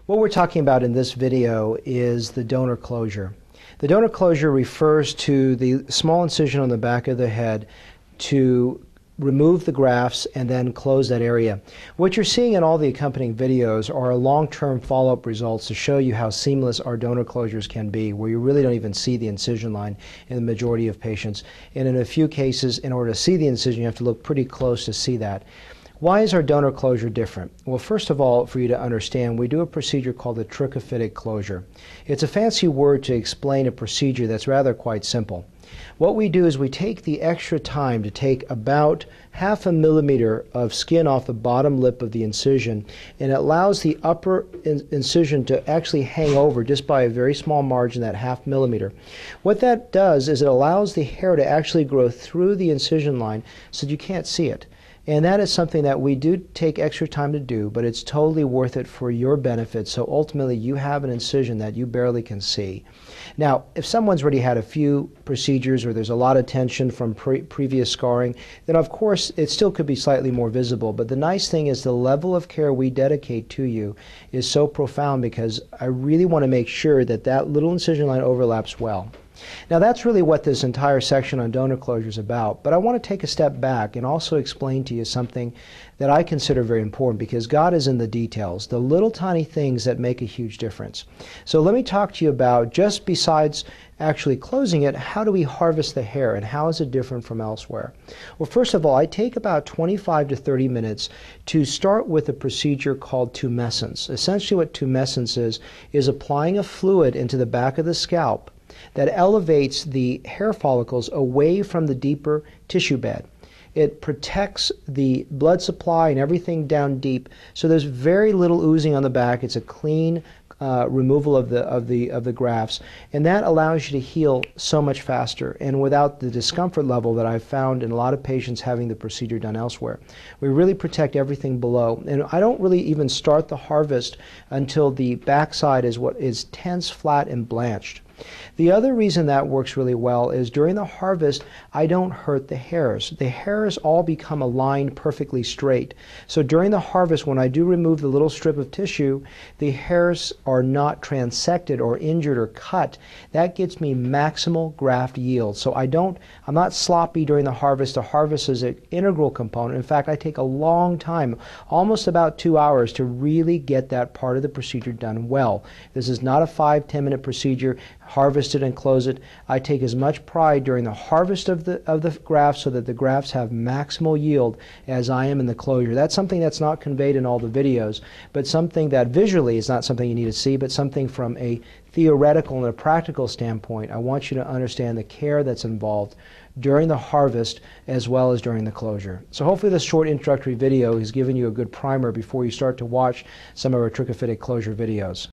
What we're talking about in this video is the donor closure. The donor closure refers to the small incision on the back of the head to remove the grafts and then close that area. What you're seeing in all the accompanying videos are long-term follow-up results to show you how seamless our donor closures can be, where you really don't even see the incision line in the majority of patients. And in a few cases, in order to see the incision, you have to look pretty close to see that. Why is our donor closure different? Well, first of all, for you to understand, we do a procedure called the trichophytic closure. It's a fancy word to explain a procedure that's rather quite simple. What we do is we take the extra time to take about 1/2 millimeter of skin off the bottom lip of the incision, and it allows the upper incision to actually hang over just by a very small margin, that 1/2 millimeter. What that does is it allows the hair to actually grow through the incision line so that you can't see it. And that is something that we do take extra time to do, but it's totally worth it for your benefit. So ultimately, you have an incision that you barely can see. Now, if someone's already had a few procedures or there's a lot of tension from previous scarring, then of course it still could be slightly more visible. But the nice thing is the level of care we dedicate to you is so profound, because I really want to make sure that that little incision line overlaps well. Now, that's really what this entire section on donor closure is about, but I want to take a step back and also explain to you something that I consider very important, because God is in the details, the little tiny things that make a huge difference. So let me talk to you about, just besides actually closing it, how do we harvest the hair and how is it different from elsewhere? Well, first of all, I take about 25 to 30 minutes to start with a procedure called tumescence. Essentially what tumescence is applying a fluid into the back of the scalp that elevates the hair follicles away from the deeper tissue bed. It protects the blood supply and everything down deep, so there's very little oozing on the back. It's a clean removal of the grafts, and that allows you to heal so much faster and without the discomfort level that I've found in a lot of patients having the procedure done elsewhere. We really protect everything below, and I don't really even start the harvest until the backside is what is tense, flat, and blanched. The other reason that works really well is during the harvest, I don't hurt the hairs. The hairs all become aligned perfectly straight. So during the harvest, when I do remove the little strip of tissue, the hairs are not transected or injured or cut. That gets me maximal graft yield. So I'm not sloppy during the harvest. The harvest is an integral component. In fact, I take a long time, almost about 2 hours, to really get that part of the procedure done well. This is not a 5-10 minute procedure. Harvest it and close it. I take as much pride during the harvest of the grafts so that the grafts have maximal yield as I am in the closure. That's something that's not conveyed in all the videos, but something that visually is not something you need to see, but something from a theoretical and a practical standpoint. I want you to understand the care that's involved during the harvest as well as during the closure. So hopefully this short introductory video has given you a good primer before you start to watch some of our trichophytic closure videos.